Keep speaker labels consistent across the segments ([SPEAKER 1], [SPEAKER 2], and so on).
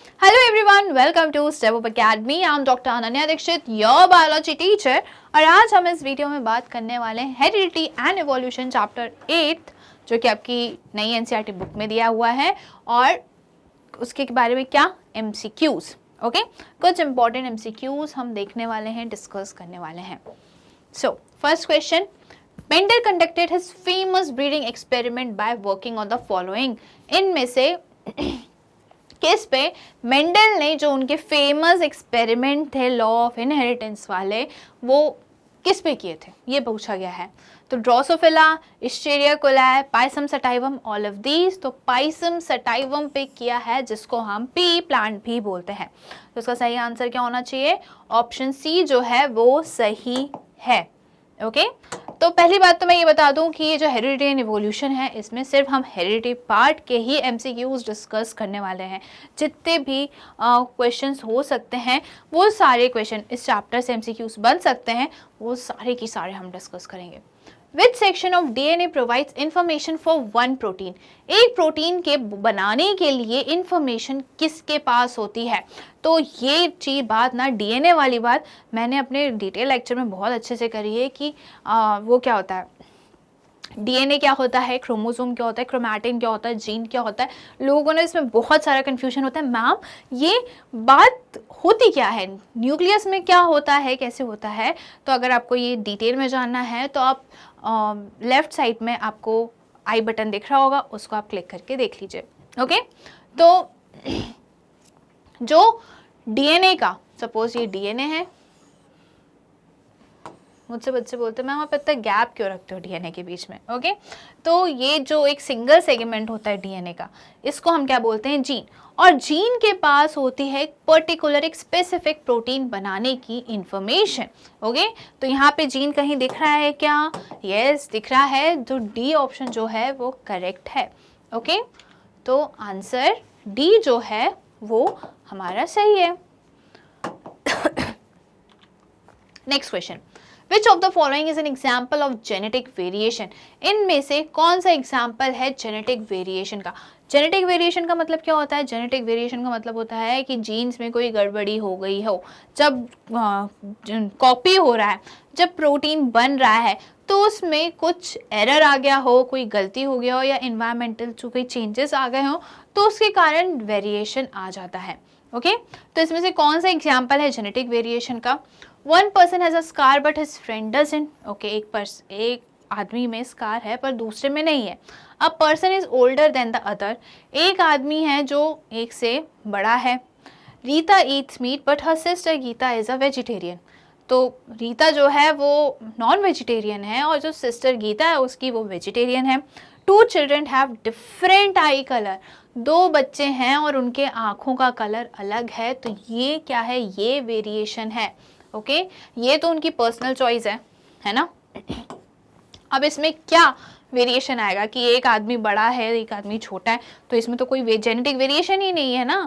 [SPEAKER 1] Hello everyone, welcome to Step Up Academy. I'm Dr. Ananya Dixit, your biology teacher. और आज हम इस वीडियो में बात करने वाले हैं हेरिडिटी एंड एवोल्यूशन चैप्टर 8 जो कि आपकी नई एनसीईआरटी बुक में दिया हुआ है और उसके बारे में क्या MCQs, ओके कुछ इंपॉर्टेंट MCQs हम देखने वाले हैं, डिस्कस करने वाले हैं. So first question, Mendel conducted his famous breeding experiment by working on the following. इनमें से किस पे मेंडल ने जो उनके फेमस एक्सपेरिमेंट थे लॉ ऑफ इनहेरिटेंस वाले वो किस पे किए थे, ये पूछा गया है. तो drosophila, escherichia coli, pisum sativum, all of these. तो पाइसम सटाइवम पे किया है जिसको हम पी प्लांट भी बोलते हैं. तो इसका सही आंसर क्या होना चाहिए? ऑप्शन सी जो है वो सही है. ओके तो पहली बात तो मैं ये बता दूं कि ये जो हेरिडिटी एंड इवोल्यूशन है इसमें सिर्फ हम हेरिडिटी पार्ट के ही MCQs डिस्कस करने वाले हैं. जितने भी क्वेश्चंस हो सकते हैं वो सारे क्वेश्चन इस चैप्टर से MCQs बन सकते हैं, वो सारे की सारे हम डिस्कस करेंगे. Which section of DNA provides information for one protein? एक प्रोटीन के बनाने के लिए इंफॉर्मेशन किसके पास होती है? तो ये चीज बात ना DNA वाली बात मैंने अपने डिटेल लेक्चर में बहुत अच्छे से करी है कि वो क्या होता है, DNA क्या होता है, क्रोमोसोम क्या होता है, क्रोमैटिन क्या होता है, जीन क्या होता है. लोगों ने इसमें बहुत सारा कन्फ्यूजन होता है, मैम ये बात होती क्या है, न्यूक्लियस में क्या होता है, कैसे होता है. तो अगर आपको ये डिटेल में जानना है तो आप लेफ्ट साइड में आपको आई बटन दिख रहा होगा, उसको आप क्लिक करके देख लीजिए. ओके तो जो DNA का, सपोज ये DNA है, मुझसे बच्चे बोलते हैं मैम आप इतना गैप क्यों रखते हो DNA के बीच में. ओके तो ये जो एक सिंगल सेगमेंट होता है DNA का, इसको हम क्या बोलते हैं? जीन. और जीन के पास होती है एक पर्टिकुलर एक स्पेसिफिक प्रोटीन बनाने की इंफॉर्मेशन. ओके तो यहाँ पे जीन कहीं दिख रहा है क्या? यस दिख रहा है. जो डी ऑप्शन जो है वो करेक्ट है. ओके तो आंसर डी जो है वो हमारा सही है. Next question, Which of the following is an example of genetic variation? इनमें से कौन सा एग्जाम्पल है जेनेटिक वेरिएशन का? जेनेटिक वेरिएशन का मतलब क्या होता है? जेनेटिक वेरिएशन का मतलब होता है कि जीन्स में कोई गड़बड़ी हो गई हो, जब कॉपी हो रहा है, जब प्रोटीन बन रहा है तो उसमें कुछ एरर आ गया हो, कोई गलती हो गया हो या इन्वायरमेंटल जो कोई चेंजेस आ गए हो तो उसके कारण वेरिएशन आ जाता है. ओके तो इसमें से कौन सा एग्जाम्पल है जेनेटिक वेरिएशन का? One person has a scar but his friend doesn't. Okay एक आदमी में स्कार है पर दूसरे में नहीं है. A person is older than the other. एक आदमी है जो एक से बड़ा है. Rita eats meat but her sister Gita is a vegetarian. तो रीता जो है वो नॉन वेजिटेरियन है और जो सिस्टर गीता है उसकी वो वेजिटेरियन है. Two children have different eye color. दो बच्चे हैं और उनके आँखों का कलर अलग है. तो ये क्या है? ये वेरिएशन है. ओके ये तो उनकी पर्सनल चॉइस है ना. अब इसमें क्या वेरिएशन आएगा कि एक आदमी बड़ा है एक आदमी छोटा है, तो इसमें तो कोई जेनेटिक वेरिएशन ही नहीं है ना.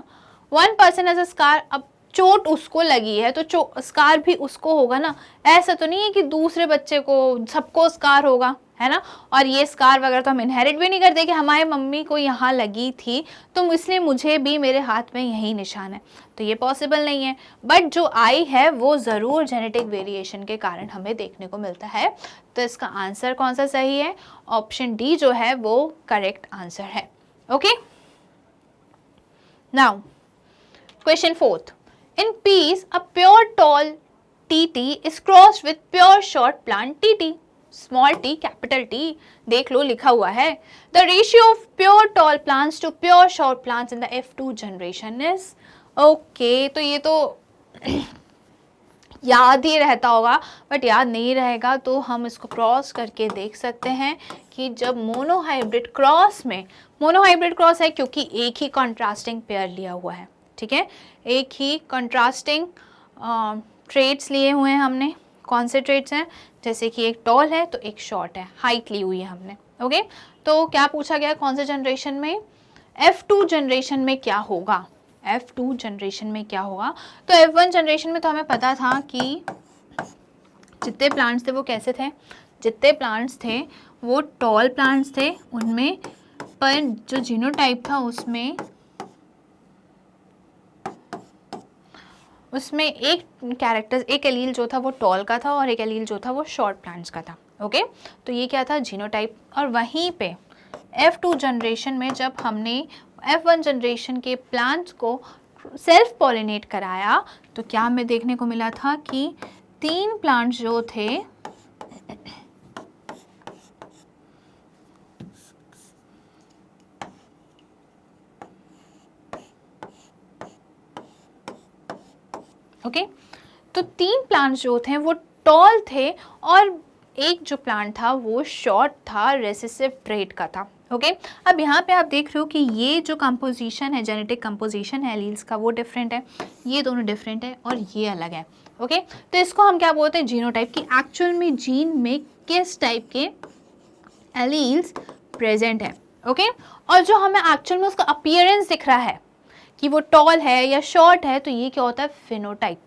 [SPEAKER 1] One person has a scar. अब चोट उसको लगी है तो स्कार भी उसको होगा ना. ऐसा तो नहीं है कि दूसरे बच्चे को सबको स्कार होगा, है ना. और ये स्कार वगैरह तो हम इनहेरिट भी नहीं करते कि हमारे मम्मी को यहाँ लगी थी तो इसलिए मुझे भी मेरे हाथ में यही निशान है, तो ये पॉसिबल नहीं है. बट जो आई है वो ज़रूर जेनेटिक वेरिएशन के कारण हमें देखने को मिलता है. तो इसका आंसर कौन सा सही है? ऑप्शन डी जो है वो करेक्ट आंसर है. Okay now question fourth, in peas a pure tall TT is crossed with pure short plant TT. Small T capital T देख लो लिखा हुआ है. The ratio of pure tall plants to pure short plants in the F2 generation is. Okay तो ये तो याद ही रहता होगा बट याद नहीं रहेगा तो हम इसको क्रॉस करके देख सकते हैं कि जब मोनोहाइब्रिड क्रॉस में, मोनोहाइब्रिड क्रॉस है क्योंकि एक ही कॉन्ट्रास्टिंग पेयर लिया हुआ है. ठीक है एक ही कॉन्ट्रास्टिंग ट्रेट्स लिए हुए हैं हमने. कौन से ट्रेट्स हैं? जैसे कि एक टॉल है तो एक शॉर्ट है, हाइट ली हुई है हमने. ओके तो क्या पूछा गया कौन से जनरेशन में? F2 जनरेशन में क्या होगा? F2 जनरेशन में क्या होगा? तो F1 जनरेशन में तो हमें पता था कि जितने प्लांट्स थे वो कैसे थे, जितने प्लांट्स थे वो टॉल प्लांट्स थे उनमें, पर जो जीनोटाइप था उसमें उसमें एक कैरेक्टर, एक एलील जो था वो टॉल का था और एक एलील जो था वो शॉर्ट प्लांट्स का था। ओके, तो ये क्या था, जीनोटाइप। और वहीं पे F2 जनरेशन में जब हमने F1 जनरेशन के प्लांट्स को सेल्फ पॉलिनेट कराया तो क्या हमें देखने को मिला था कि 3 प्लांट्स जो थे ओके, तो 3 प्लांट्स जो थे वो टॉल थे और एक जो प्लांट था वो शॉर्ट था, रेसेसिव ट्रेट का था। ओके, अब यहाँ पे आप देख रहे हो कि ये जो कंपोजिशन है, जेनेटिक कंपोजिशन है एलील्स का, वो डिफरेंट है, ये दोनों डिफरेंट है और ये अलग है। ओके, तो इसको हम क्या बोलते हैं, जीनोटाइप, की एक्चुअल में जीन में किस टाइप के एलील्स प्रेजेंट है। ओके, और जो हमें एक्चुअल में उसका अपीयरेंस दिख रहा है कि वो टॉल है या शॉर्ट है, तो ये क्या होता है, फिनोटाइप।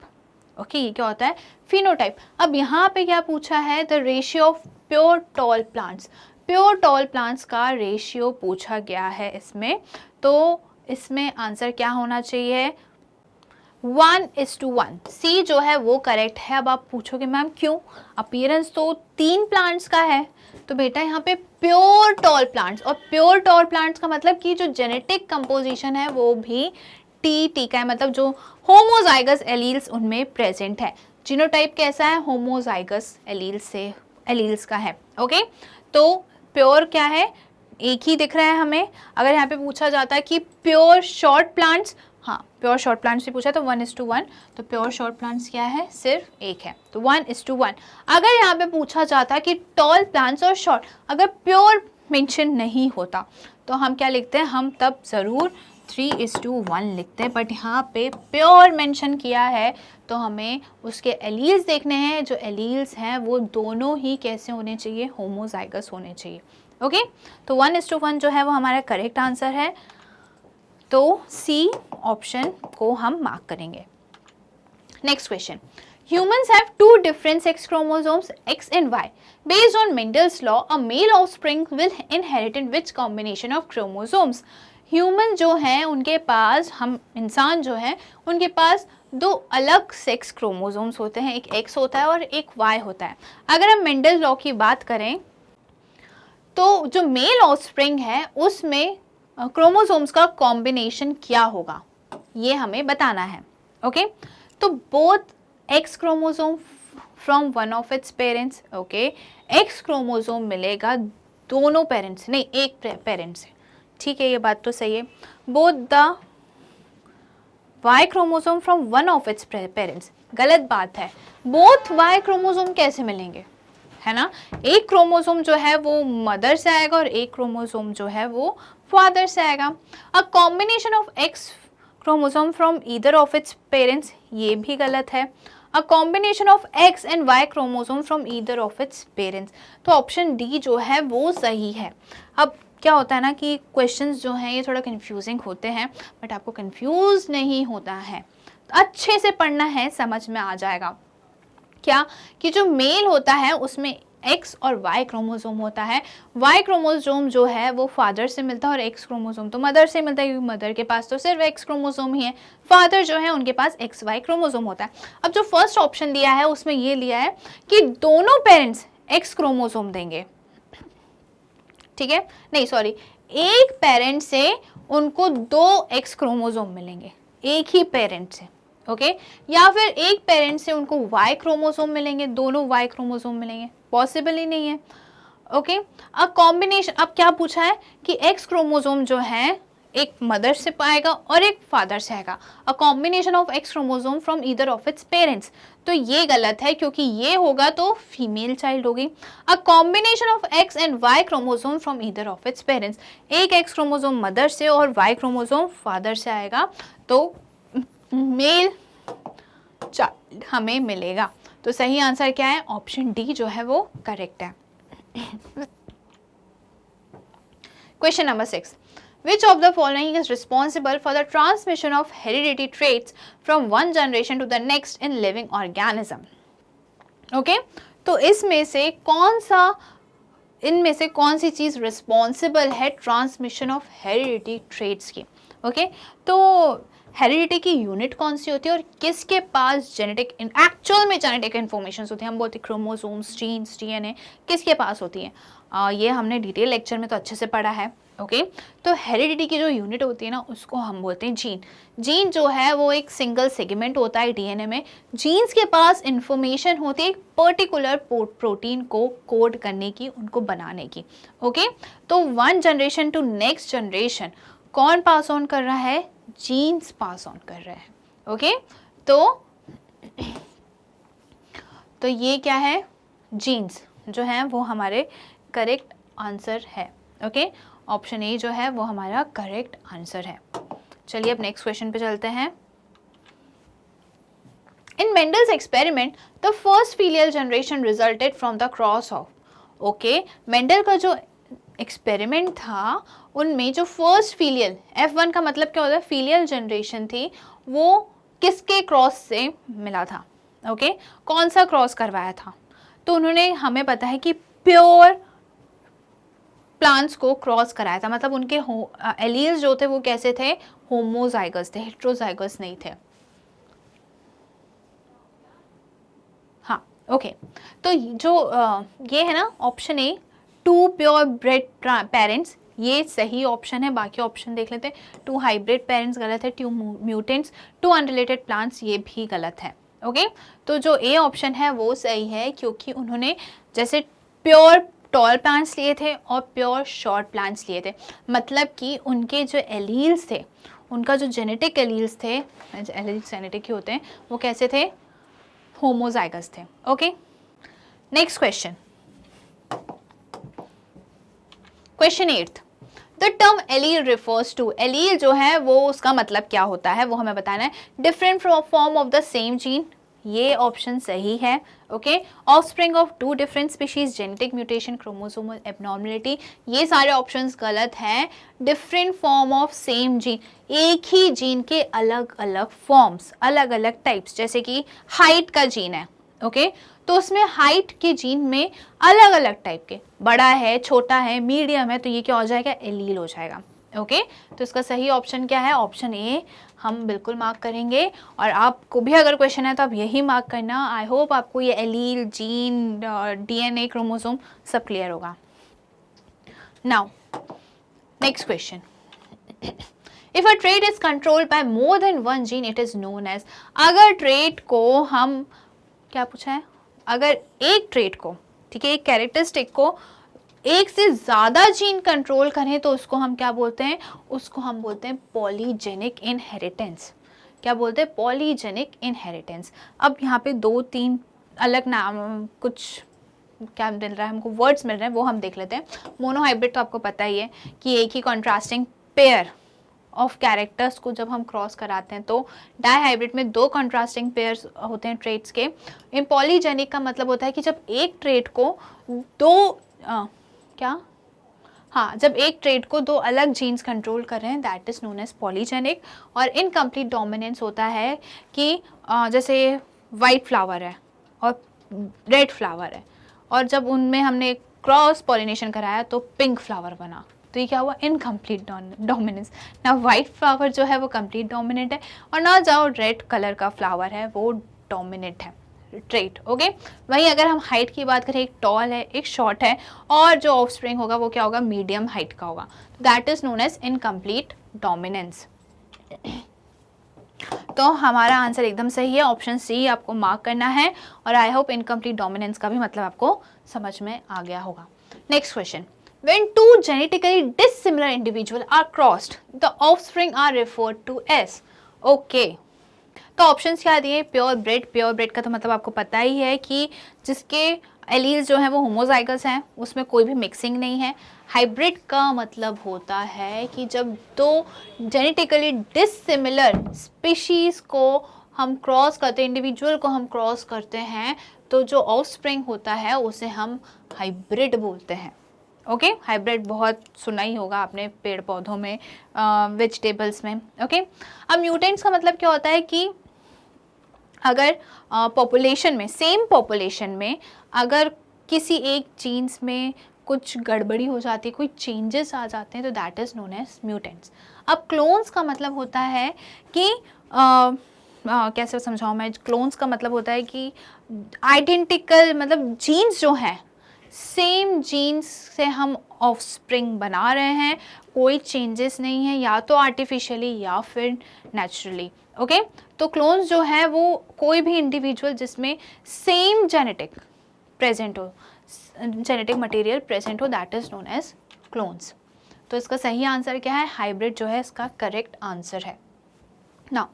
[SPEAKER 1] ओके, ये क्या होता है, फिनोटाइप। अब यहाँ पे क्या पूछा है, the ratio of pure tall plants, pure tall plants का रेशियो पूछा गया है इसमें, तो इसमें आंसर क्या होना चाहिए, 1:1। सी जो है वो करेक्ट है। अब आप पूछोगे मैम क्यों, अपीयरेंस तो 3 प्लांट्स का है, तो बेटा यहाँ पे प्योर टॉल प्लांट्स, और प्योर टॉल प्लांट्स का मतलब कि जो जेनेटिक कंपोजिशन है वो भी टी का है, मतलब जो होमोजाइगस एलील्स उनमें प्रेजेंट है। जीनोटाइप कैसा है, होमोजाइगस एलील्स का है। ओके, तो प्योर क्या है, एक ही दिख रहा है हमें। अगर यहाँ पे पूछा जाता है कि प्योर शॉर्ट प्लांट्स, हाँ प्योर शॉर्ट प्लांट्स से पूछा तो 1:1, तो प्योर शॉर्ट प्लांट्स क्या है, सिर्फ एक है, तो 1:1। अगर यहाँ पे पूछा जाता है कि टॉल प्लांट्स और शॉर्ट, अगर प्योर मेंशन नहीं होता तो हम क्या लिखते हैं, हम तब ज़रूर 3:1 लिखते हैं, बट यहाँ पे प्योर मेंशन किया है तो हमें उसके एलील्स देखने हैं। जो एलील्स हैं वो दोनों ही कैसे होने चाहिए, होमोजाइगस होने चाहिए। ओके, तो 1:1 जो है वो हमारा करेक्ट आंसर है, तो सी ऑप्शन को हम मार्क करेंगे। Next question, humans have 2 different sex chromosomes X and Y. Based on Mendel's law, a male offspring will inherit which combination of chromosomes? Human जो हैं उनके पास, हम इंसान जो हैं उनके पास 2 अलग सेक्स क्रोमोसोम्स होते हैं, एक X होता है और एक Y होता है। अगर हम मेंडल लॉ की बात करें तो जो मेल ऑफस्प्रिंग है उसमें क्रोमोसोम्स का कॉम्बिनेशन क्या होगा, ये हमें बताना है। ओके, तो both x chromosome from one of its parents, okay, x chromosome मिलेगा दोनों पेरेंट्स, नहीं एक पेरेंट से, ठीक है, ये बात तो सही है। Both the Y chromosome from one of its parents, गलत बात है। बोथ वाई क्रोमोसोम कैसे मिलेंगे, है ना, एक क्रोमोसोम जो है वो मदर से आएगा और एक क्रोमोसोम जो है वो फादर से आएगा। A combination of X chromosome from either of its parents, ये भी गलत है। A combination of X and Y chromosome from either of its parents, तो ऑप्शन डी जो है वो सही है। अब क्या होता है ना कि क्वेश्चंस जो हैं ये थोड़ा कंफ्यूजिंग होते हैं, बट आपको कंफ्यूज नहीं होता है, अच्छे से पढ़ना है, समझ में आ जाएगा। क्या कि जो मेल होता है उसमें एक्स और वाई क्रोमोसोम होता है, वाई क्रोमोसोम जो है वो फादर से मिलता है और एक्स क्रोमोसोम तो मदर से मिलता है, क्योंकि मदर के पास तो सिर्फ एक्स क्रोमोसोम ही है, फादर जो है उनके पास एक्स वाई क्रोमोसोम होता है। अब जो फर्स्ट ऑप्शन दिया है उसमें ये लिया है कि दोनों पेरेंट्स एक्स क्रोमोसोम देंगे, ठीक है, नहीं सॉरी, एक पेरेंट से उनको 2 एक्स क्रोमोसोम मिलेंगे, एक ही पेरेंट से, ओके, या फिर एक पेरेंट से उनको वाई क्रोमोसोम मिलेंगे, दोनों वाई क्रोमोसोम मिलेंगे, पॉसिबल ही नहीं है। ओके, अब कॉम्बिनेशन, अब क्या पूछा है कि एक्स क्रोमोसोम जो है एक मदर से पाएगा और एक फादर से आएगा, a combination of X chromosome from either of its parents, तो ये गलत है क्योंकि ये होगा तो फीमेल चाइल्ड होगी। A combination of X and Y chromosome from either of its parents, एक एक्स क्रोमोसोम मदर से और वाई क्रोमोसोम फादर से आएगा, तो मेल चाइल्ड हमें मिलेगा। तो सही आंसर क्या है, ऑप्शन डी जो है वो करेक्ट है। Question number 6, which of the following is responsible for the transmission of hereditary traits from one generation to the next in living organism? Okay, तो इसमें से कौन सा, इनमें से कौन सी चीज़ रिस्पॉन्सिबल है ट्रांसमिशन ऑफ हेरिडिटी ट्रेट्स की। ओके, तो हेरिडिटी की यूनिट कौन सी होती है और किसके पास जेनेटिक एक्चुअल में जेनेटिक इन्फॉर्मेशन होती है, हम बोलते हैं क्रोमोसोम्स, जीन्स, डीएनए, किसके पास होती है? ये हमने डिटेल लेक्चर में तो अच्छे से पढ़ा है। ओके, तो हेरिडिटी की जो यूनिट होती है ना, उसको हम बोलते हैं जीन। जीन जो है वो एक सिंगल सेगमेंट होता है डीएनए में। जीन्स के पास इंफॉर्मेशन होती है एक पर्टिकुलर प्रोटीन को कोड करने की, उनको बनाने की। ओके, तो one generation to next generation कौन पास ऑन कर रहा है? जीन्स पास ऑन कर रहे हैं। ओके, तो ये क्या है? जीन्स जो है वो हमारे करेक्ट आंसर है। ओके, ऑप्शन ए जो है वो हमारा करेक्ट आंसर है। चलिए अब नेक्स्ट क्वेश्चन पे चलते हैं। In Mendel's experiment the first filial generation resulted from the cross of. Okay, Mendel का जो एक्सपेरिमेंट था उनमें जो फर्स्ट फीलियल, F1 का मतलब क्या होता है? फीलियल जनरेशन थी, वो किसके क्रॉस से मिला था? ओके, कौन सा क्रॉस करवाया था? तो उन्होंने, हमें पता है कि प्योर प्लांट्स को क्रॉस कराया था, मतलब उनके एलील्स जो थे वो कैसे थे? होमोजाइगस थे, हेट्रोजाइगस नहीं थे। हाँ, ओके, तो जो ये है ना option A, 2 pure bread parents, ये सही ऑप्शन है। बाकी ऑप्शन देख लेते हैं। 2 हाइब्रिड पेरेंट्स गलत है, 2 म्यूटेंट्स, 2 अनरिलेटेड प्लांट्स ये भी गलत है। ओके, तो जो ए ऑप्शन है वो सही है, क्योंकि उन्होंने जैसे प्योर टॉल प्लांट्स लिए थे और प्योर शॉर्ट प्लांट्स लिए थे, मतलब कि उनके जो एलील्स थे, उनका जो जेनेटिक एलील्स थे, एलील्स जेनेटिक ही होते हैं, वो कैसे थे? होमोजाइगस थे। Okay, next question, question 8th, the term allele refers to. Allele जो है वो उसका मतलब क्या होता है वो हमें बताना है। Different form of the same gene, ये ऑप्शन सही है। Okay, offspring of 2 different species, genetic mutation, chromosomal abnormality, ये सारे ऑप्शंस गलत हैं। Different form of same gene, एक ही जीन के अलग अलग फॉर्म्स, अलग अलग टाइप्स, जैसे कि हाइट का जीन है। ओके, तो उसमें हाइट के जीन में अलग अलग टाइप के, बड़ा है, छोटा है, मीडियम है, तो ये क्या हो जाएगा? एलील हो जाएगा। ओके, तो इसका सही ऑप्शन क्या है? ऑप्शन ए हम बिल्कुल मार्क करेंगे। और आपको भी अगर क्वेश्चन है तो आप यही मार्क करना। आई होप आपको ये एलील, जीन, डीएनए, क्रोमोसोम सब क्लियर होगा। Now next question, if a trait is controlled by more than one gene it is known as. अगर ट्रेट को हम, क्या पूछा है? अगर एक ट्रेट को, ठीक है, एक कैरेक्टरिस्टिक को एक से ज़्यादा जीन कंट्रोल करें तो उसको हम क्या बोलते हैं? उसको हम बोलते हैं पॉलीजेनिक इनहेरिटेंस। क्या बोलते हैं? Polygenic inheritance. अब यहाँ पे 2-3 अलग नाम, कुछ क्या मिल रहा है हमको, वर्ड्स मिल रहे हैं, वो हम देख लेते हैं। मोनोहाइब्रिड तो आपको पता ही है कि एक ही कॉन्ट्रास्टिंग पेयर ऑफ कैरेक्टर्स को जब हम क्रॉस कराते हैं तो डाईहाइब्रिड में 2 कॉन्ट्रास्टिंग पेयर्स होते हैं ट्रेट्स के। इन पॉलीजेनिक का मतलब होता है कि जब एक ट्रेट को जब एक ट्रेट को 2 अलग जीन्स कंट्रोल कर रहे हैं, that is known as polygenic. और इनकम्प्लीट डोमिनेंस होता है कि जैसे वाइट फ्लावर है और रेड फ्लावर है, और जब उनमें हमने क्रॉस पॉलिनेशन कराया तो पिंक फ्लावर बना, तो ये क्या हुआ? Incomplete dominance. ना वाइट फ्लावर जो है वो कंप्लीट डोमिनेट है, और ना जो रेड कलर का फ्लावर है वो डोमिनेट है ट्रेट। ओके, वहीं अगर हम हाइट की बात करें, एक टॉल है, एक शॉर्ट है, और जो ऑफस्प्रिंग होगा वो क्या होगा? मीडियम हाइट का होगा। That is known as incomplete dominance. तो हमारा आंसर एकदम सही है, ऑप्शन सी आपको मार्क करना है। और आई होप इनकम्प्लीट डोमिनेंस का भी मतलब आपको समझ में आ गया होगा। Next question, when 2 genetically dissimilar individuals are crossed, the offspring are referred to as। okay, तो ऑप्शंस क्या दिए? Pure bread. प्योर ब्रेड का तो मतलब आपको पता ही है कि जिसके एलील्स जो हैं वो होमोजाइगस हैं, उसमें कोई भी मिक्सिंग नहीं है। हाइब्रिड का मतलब होता है कि जब 2 जेनेटिकली डिसिमिलर स्पीशीज को हम क्रॉस करते हैं, इंडिविजुअल को हम क्रॉस करते हैं, तो जो ऑफस्प्रिंग होता है उसे हम हाइब्रिड बोलते हैं। ओके, हाइब्रिड बहुत सुना ही होगा आपने पेड़ पौधों में, वेजिटेबल्स में। ओके, अब म्यूटेंट्स का मतलब क्या होता है कि अगर पॉपुलेशन में, सेम पॉपुलेशन में अगर किसी एक जीन्स में कुछ गड़बड़ी हो जाती है, कोई चेंजेस आ जाते हैं, तो that is known as mutants. अब क्लोन्स का मतलब होता है कि कैसे समझाऊँ मैं, क्लोन्स का मतलब होता है कि आइडेंटिकल, मतलब जीन्स जो हैं सेम जीन्स से हम ऑफस्प्रिंग बना रहे हैं, कोई चेंजेस नहीं है, या तो आर्टिफिशियली या फिर नेचुरली। ओके, तो क्लोन्स जो है वो कोई भी इंडिविजुअल जिसमें सेम जेनेटिक प्रेजेंट हो, जेनेटिक मटेरियल प्रेजेंट हो, that is known as clones. तो इसका सही आंसर क्या है, हाइब्रिड जो है इसका करेक्ट आंसर है। Now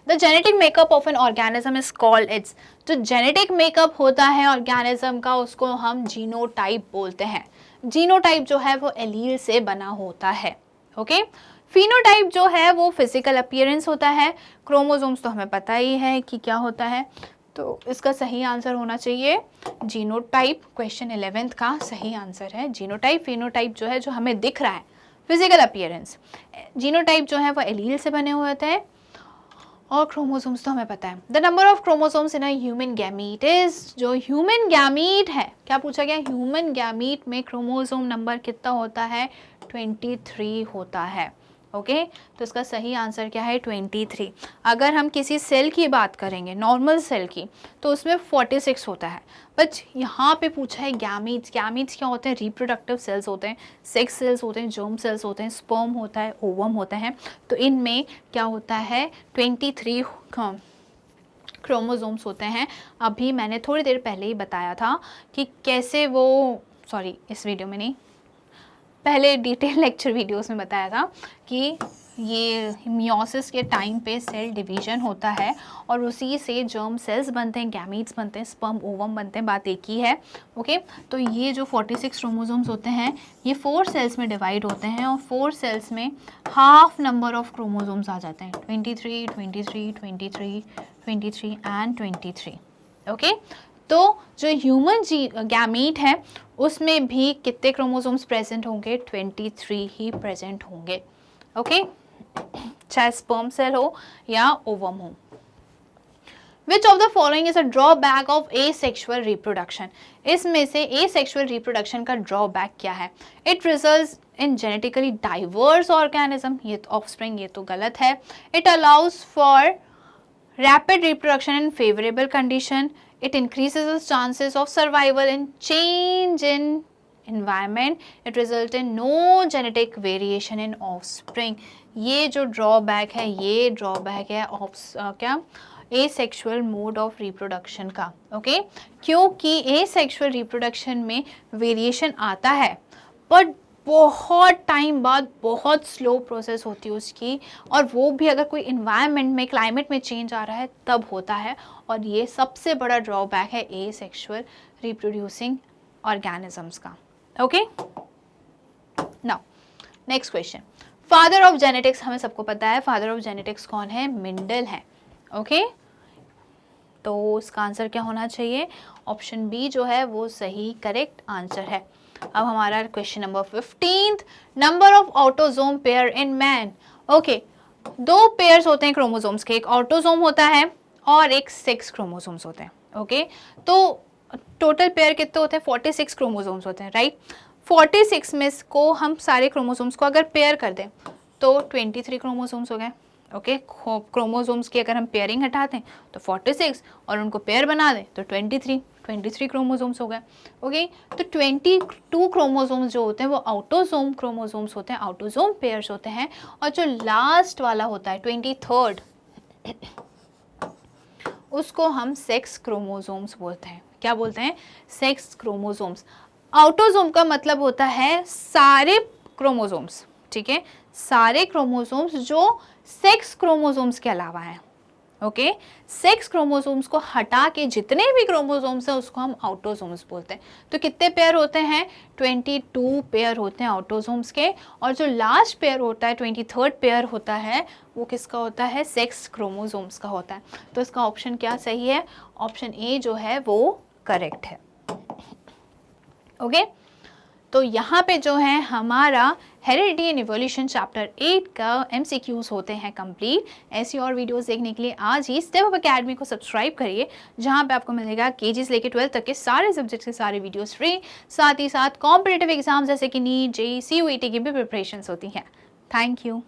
[SPEAKER 1] the genetic makeup of an organism is called its, जो जेनेटिक मेकअप होता है ऑर्गेनिज्म का उसको हम जीनोटाइप बोलते हैं। जीनोटाइप जो है वो एलील से बना होता है। ओके, फिनोटाइप जो है वो फिजिकल अपीयरेंस होता है। क्रोमोसोम्स तो हमें पता ही है कि क्या होता है, तो इसका सही आंसर होना चाहिए जीनोटाइप। क्वेश्चन 11th का सही आंसर है जीनोटाइप। फिनोटाइप जो है जो हमें दिख रहा है फिजिकल अपीयरेंस, जीनोटाइप जो है वो एलील से बने हुए होते हैं, और क्रोमोसोम्स तो हमें पता है। The number of chromosomes in a human gamete is, जो ह्यूमन गैमीट है, क्या पूछा गया, ह्यूमन गैमीट में क्रोमोसोम नंबर कितना होता है, 23 होता है। ओके, तो इसका सही आंसर क्या है, 23। अगर हम किसी सेल की बात करेंगे, नॉर्मल सेल की, तो उसमें 46 होता है, बट यहाँ पे पूछा है गैमीट्स। गैमीट्स क्या होते हैं, रिप्रोडक्टिव सेल्स होते हैं, सेक्स सेल्स होते हैं, जर्म सेल्स होते हैं, स्पर्म होता है, ओवम होते हैं। तो इनमें क्या होता है, 23 क्रोमोसोम्स होते हैं। अभी मैंने थोड़ी देर पहले ही बताया था कि कैसे वो, सॉरी इस वीडियो में नहीं, पहले डिटेल लेक्चर वीडियोस में बताया था कि ये मियोसिस के टाइम पे सेल डिवीजन होता है और उसी से जर्म सेल्स बनते हैं, गैमीट्स बनते हैं, स्पर्म ओवम बनते हैं, बात एक ही है। ओके, तो ये जो 46 क्रोमोसोम्स होते हैं ये 4 सेल्स में डिवाइड होते हैं, और 4 सेल्स में हाफ नंबर ऑफ क्रोमोसोम्स आ जाते हैं, 23, 23, 23, 23 एंड 23। ओके, तो जो ह्यूमन गैमीट है उसमें भी कितने क्रोमोसोम्स प्रेजेंट होंगे, 23 ही प्रेजेंट होंगे। ओके, चाहे स्पर्म सेल हो या ओवम हो। Which of the following is a drawback of asexual reproduction? इसमें से asexual reproduction का drawback क्या है? It results in genetically diverse organism, ये तो offspring, ये तो गलत है। It allows for rapid reproduction in favorable condition. It increases the chances of survival in change in environment. It results in no genetic variation in offspring. ये जो drawback है, ये ड्रॉबैक है क्या, एसेक्सुअल मोड ऑफ रिप्रोडक्शन का। Okay, क्योंकि asexual reproduction में variation आता है बट बहुत टाइम बाद, बहुत स्लो प्रोसेस होती है उसकी, और वो भी अगर कोई इन्वायरमेंट में, क्लाइमेट में चेंज आ रहा है तब होता है, और ये सबसे बड़ा ड्रॉबैक है एसेक्सुअल रिप्रोड्यूसिंग ऑर्गेनिजम्स का। Okay, now next question, father of genetics, हमें सबको पता है फादर ऑफ जेनेटिक्स कौन है, मेंडल है। ओके, तो इसका आंसर क्या होना चाहिए, ऑप्शन बी जो है वो सही करेक्ट आंसर है। अब हमारा question number 15, number of autosome pair in man. Okay, 2 pairs होते हैं क्रोमोसोम्स के, एक ऑटोजोम होता है और एक सेक्स क्रोमोसोम्स होते हैं। ओके, तो टोटल पेयर कितने होते हैं, 46 क्रोमोसोम्स होते हैं, राइट। 46 में को हम सारे क्रोमोसोम्स को अगर पेयर कर दें तो 23 क्रोमोसोम्स हो गए। ओके, क्रोमोसोम्स की अगर हम पेयरिंग हटाते हैं तो 46 और उनको पेयर बना दें तो 23 क्रोमोसोम्स हो गए। ओके, तो 22 क्रोमोसोम्स जो होते हैं वो ऑटोसोम क्रोमोसोम्स होते हैं, ऑटोसोम पेयर्स होते हैं, और जो लास्ट वाला होता है 23rd उसको हम सेक्स क्रोमोसोम्स बोलते हैं। क्या बोलते हैं, सेक्स क्रोमोसोम्स। ऑटोसोम का मतलब होता है सारे क्रोमोसोम्स, ठीक है, सारे क्रोमोसोम्स जो सेक्स क्रोमोसोम्स के अलावा हैं। ओके, सेक्स क्रोमोसोम्स को हटा के जितने भी क्रोमोसोम्स हैं उसको हम ऑटोसोम्स बोलते हैं। तो कितने पेयर होते हैं, 22 पेयर होते हैं ऑटोसोम्स के, और जो लास्ट पेयर होता है 23rd पेयर होता है वो किसका होता है, सेक्स क्रोमोसोम्स का होता है। तो इसका ऑप्शन क्या सही है, ऑप्शन ए जो है वो करेक्ट है। ओके, तो यहाँ पे जो है हमारा हेरिडिटी एंड इवोल्यूशन चैप्टर 8 का MCQs होते हैं कंप्लीट। ऐसी और वीडियोस देखने के लिए आज ही स्टेप अप अकेडमी को सब्सक्राइब करिए, जहाँ पे आपको मिलेगा KG से लेकर 12th तक के सारे सब्जेक्ट्स के सारे वीडियोस फ्री, साथ ही साथ कॉम्पिटिटिव एग्जाम जैसे कि नीट, JEE, CUET की भी प्रिपरेशंस होती हैं। Thank you.